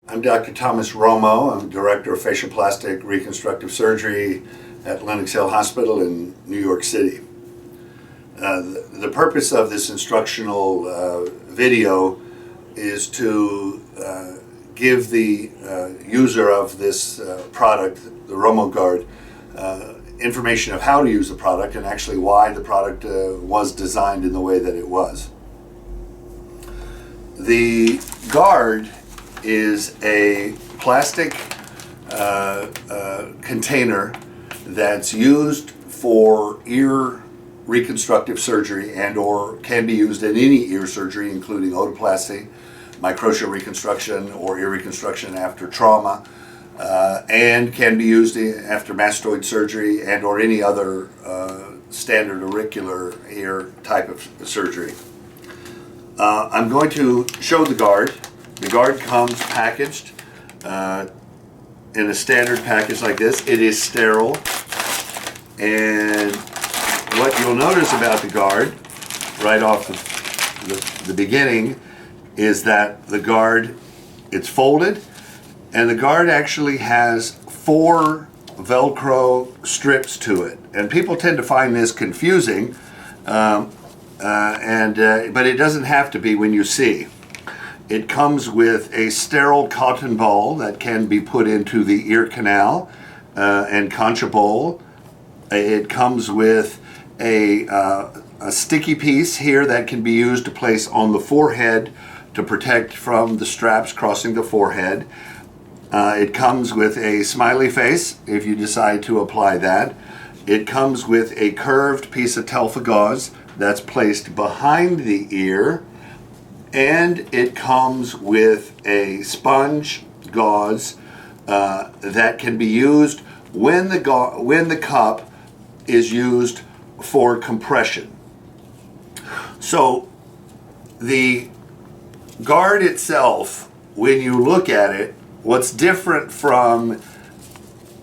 I'm Dr. Thomas Romo. I'm Director of Facial Plastic Reconstructive Surgery at Lenox Hill Hospital in New York City. The purpose of this instructional video is to give the user of this product, the Romo Guard, information of how to use the product and actually why the product was designed in the way that it was. The guard is a plastic container that's used for ear reconstructive surgery and or can be used in any ear surgery, including otoplasty, microtia reconstruction, or ear reconstruction after trauma, and can be used after mastoid surgery and or any other standard auricular ear type of surgery. I'm going to show the guard. The guard comes packaged in a standard package like this. It is sterile, and what you'll notice about the guard right off the beginning is that the guard, it's folded, and the guard actually has 4 Velcro strips to it, and people tend to find this confusing, but it doesn't have to be when you see. It comes with a sterile cotton ball that can be put into the ear canal and concha bowl. It comes with a sticky piece here that can be used to place on the forehead to protect from the straps crossing the forehead. It comes with a smiley face if you decide to apply that. It comes with a curved piece of Telfa gauze that's placed behind the ear, and it comes with a sponge gauze that can be used when the cup is used for compression. So the guard itself, when you look at it, what's different from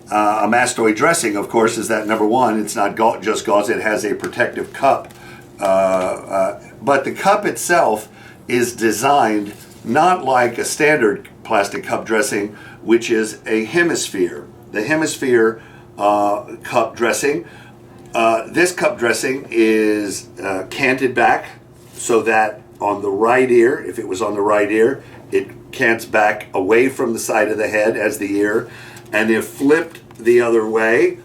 a mastoid dressing, of course, is that number one, it's not just gauze, it has a protective cup. But the cup itself is designed not like a standard plastic cup dressing, which is a hemisphere. The hemisphere cup dressing, this cup dressing is canted back so that on the right ear, if it was on the right ear, it cants back away from the side of the head as the ear, and if flipped the other way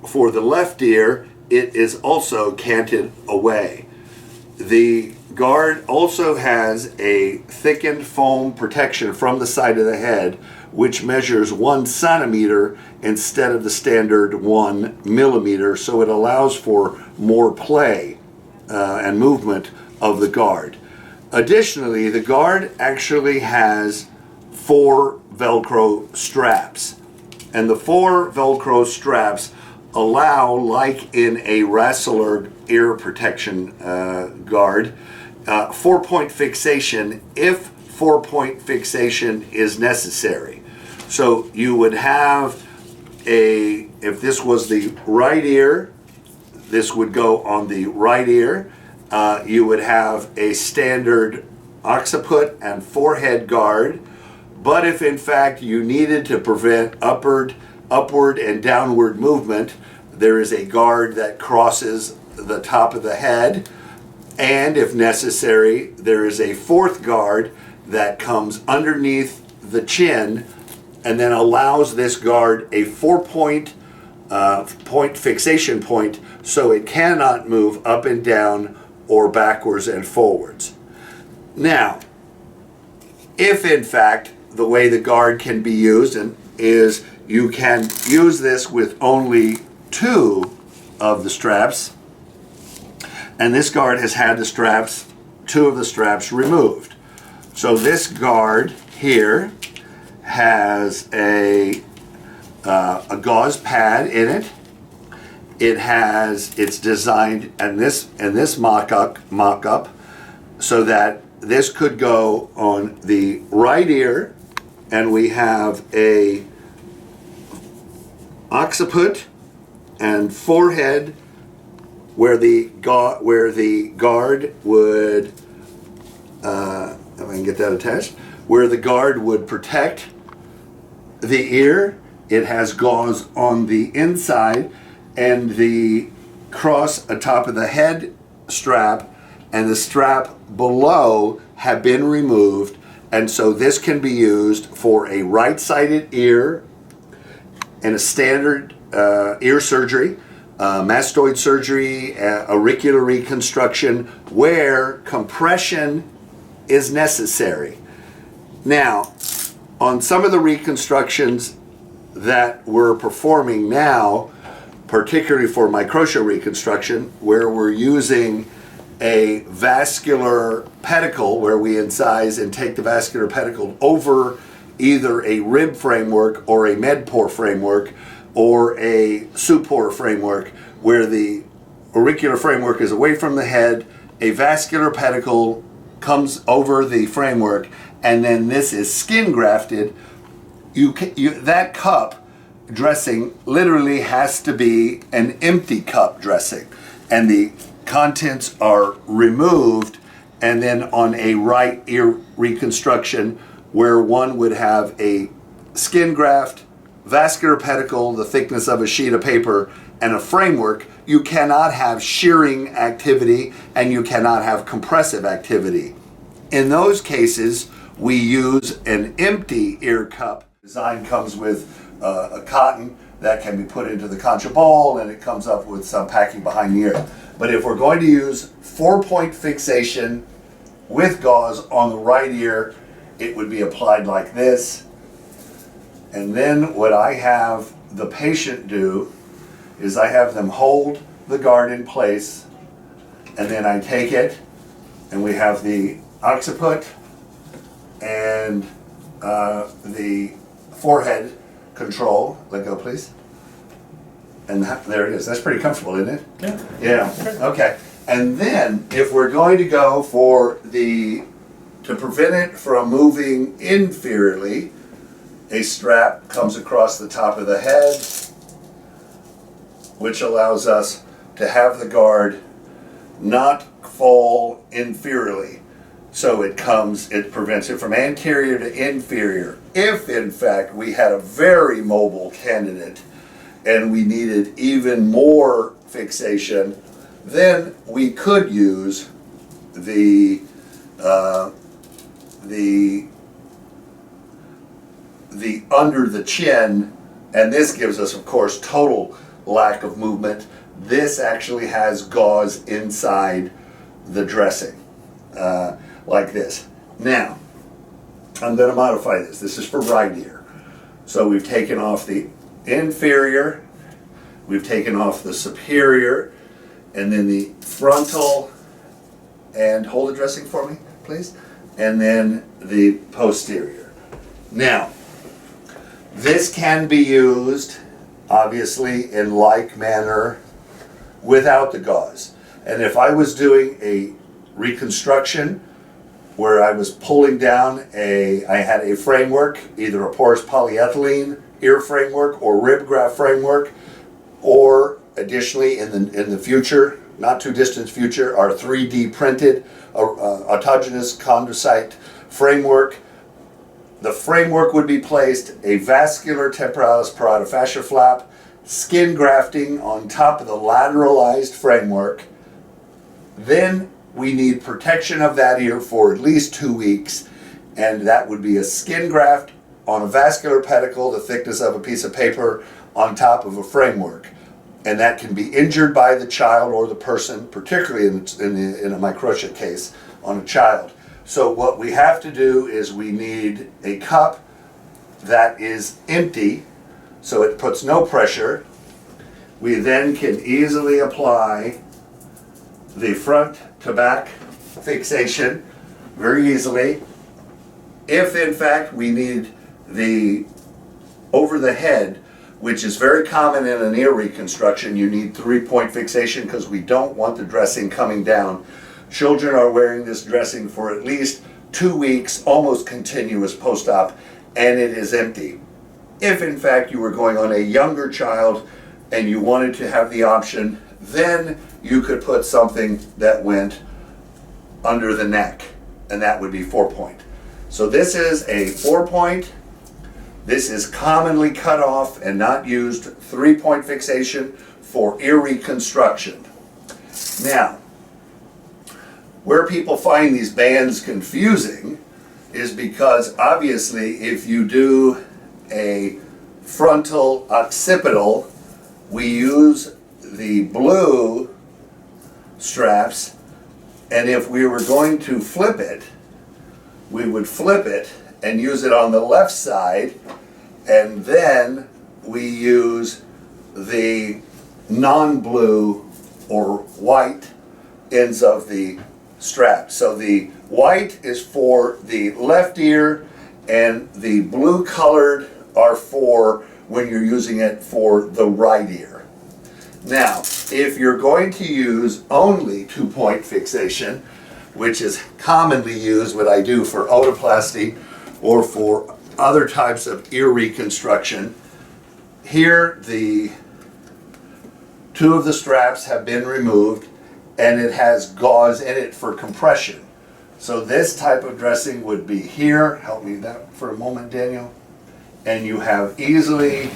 for the left ear, it is also canted away. The guard also has a thickened foam protection from the side of the head, which measures 1 centimeter instead of the standard 1 millimeter, so it allows for more play and movement of the guard. Additionally, the guard actually has 4 Velcro straps, and the 4 Velcro straps allow, like in a Rasseler ear protection guard, 4-point fixation if 4-point fixation is necessary. So you would have if this was the right ear, this would go on the right ear. You would have a standard occiput and forehead guard, but if in fact you needed to prevent upward and downward movement, there is a guard that crosses the top of the head, and if necessary, there is a 4th guard that comes underneath the chin and then allows this guard a 4-point fixation point so it cannot move up and down or backwards and forwards. Now, if in fact the way the guard can be used is you can use this with only 2 of the straps, and this guard has had the straps, 2 of the straps removed. So this guard here has a gauze pad in it. It's designed in this mock-up so that this could go on the right ear, and we have a occiput and forehead where the guard would, if I can get that attached, where the guard would protect the ear, it has gauze on the inside, and the cross atop of the head strap and the strap below have been removed, and so this can be used for a right-sided ear in a standard ear surgery, mastoid surgery, auricular reconstruction, where compression is necessary. Now, on some of the reconstructions that we're performing now, particularly for microtia reconstruction, where we're using a vascular pedicle, where we incise and take the vascular pedicle over either a rib framework or a medpore framework or a supor framework, where the auricular framework is away from the head, a vascular pedicle comes over the framework, and then this is skin grafted. That cup dressing literally has to be an empty cup dressing, and the contents are removed, and then on a right ear reconstruction where one would have a skin graft, vascular pedicle the thickness of a sheet of paper, and a framework, you cannot have shearing activity and you cannot have compressive activity. In those cases, we use an empty ear cup. Design comes with a cotton that can be put into the concha ball, and it comes up with some packing behind the ear. But if we're going to use 4-point fixation with gauze on the right ear, it would be applied like this. And then what I have the patient do is I have them hold the guard in place, and then I take it, and we have the occiput and the forehead control. Let go, please. And there it is. That's pretty comfortable, isn't it? Yeah. Yeah. Okay. And then if we're going to go for to prevent it from moving inferiorly, a strap comes across the top of the head, which allows us to have the guard not fall inferiorly. So it prevents it from anterior to inferior. If in fact we had a very mobile candidate and we needed even more fixation, then we could use the under the chin, and this gives us, of course, total lack of movement. This actually has gauze inside the dressing, like this. Now, I'm going to modify this. This is for right ear. So we've taken off the inferior, we've taken off the superior, and then the frontal, and hold the dressing for me, please, and then the posterior. Now, this can be used, obviously, in like manner without the gauze. And if I was doing a reconstruction where I was pulling down I had a framework, either a porous polyethylene ear framework or rib graft framework, or additionally in the future, not too distant future, our 3D printed autogenous chondrocyte framework. The framework would be placed a vascular temporalis parotid fascia flap, skin grafting on top of the lateralized framework. Then we need protection of that ear for at least 2 weeks, and that would be a skin graft on a vascular pedicle the thickness of a piece of paper on top of a framework. And that can be injured by the child or the person, particularly in a microtia case on a child. So what we have to do is we need a cup that is empty, so it puts no pressure. We then can easily apply the front to back fixation very easily. If in fact we need the over the head, which is very common in an ear reconstruction, you need 3-point fixation because we don't want the dressing coming down. Children are wearing this dressing for at least 2 weeks, almost continuous post-op, and it is empty. If in fact you were going on a younger child and you wanted to have the option, then you could put something that went under the neck, and that would be 4-point. So this is a 4-point This is commonly cut off and not used 3-point fixation for ear reconstruction. Now, where people find these bands confusing is because obviously if you do a frontal occipital, we use the blue straps, and if we were going to flip it, we would flip it and use it on the left side, and then we use the non-blue or white ends of the strap. So the white is for the left ear, and the blue colored are for when you're using it for the right ear. Now, if you're going to use only 2-point fixation, which is commonly used, what I do for otoplasty or for other types of ear reconstruction, here the 2 of the straps have been removed and it has gauze in it for compression. So this type of dressing would be here. Help me that for a moment, Daniel. And you have easily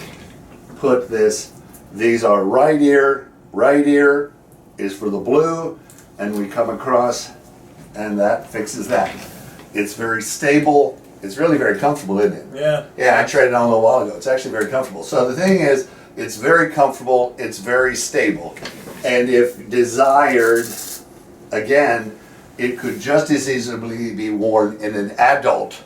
put this. These are right ear is for the blue, and we come across and that fixes that. It's very stable. It's really very comfortable, isn't it? Yeah. Yeah, I tried it on a little while ago. It's actually very comfortable. So the thing is, it's very comfortable, it's very stable. And if desired, again, it could just as easily be worn in an adult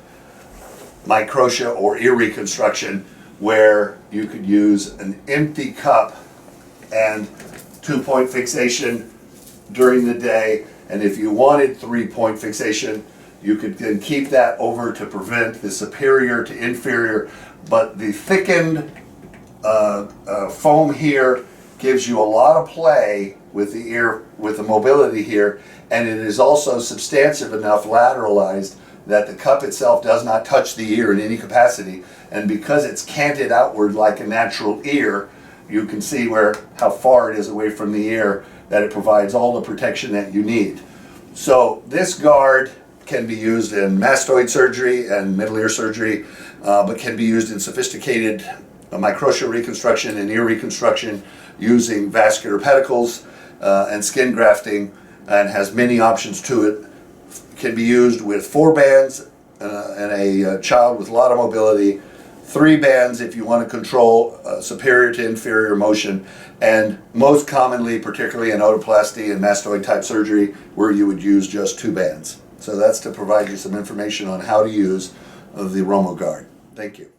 microtia or ear reconstruction, where you could use an empty cup and 2-point fixation during the day. And if you wanted 3-point fixation, you could then keep that over to prevent the superior to inferior. But the thickened foam here gives you a lot of play with the ear, with the mobility here, and it is also substantive enough lateralized that the cup itself does not touch the ear in any capacity. And because it's canted outward like a natural ear, you can see how far it is away from the ear, that it provides all the protection that you need. So this guard can be used in mastoid surgery and middle ear surgery, but can be used in sophisticated microtia reconstruction and ear reconstruction using vascular pedicles and skin grafting, and has many options to it. Can be used with 4 bands and a child with a lot of mobility, 3 bands if you want to control superior to inferior motion, and most commonly, particularly in otoplasty and mastoid type surgery, where you would use just 2 bands. So that's to provide you some information on how to use the Romo Guard. Thank you.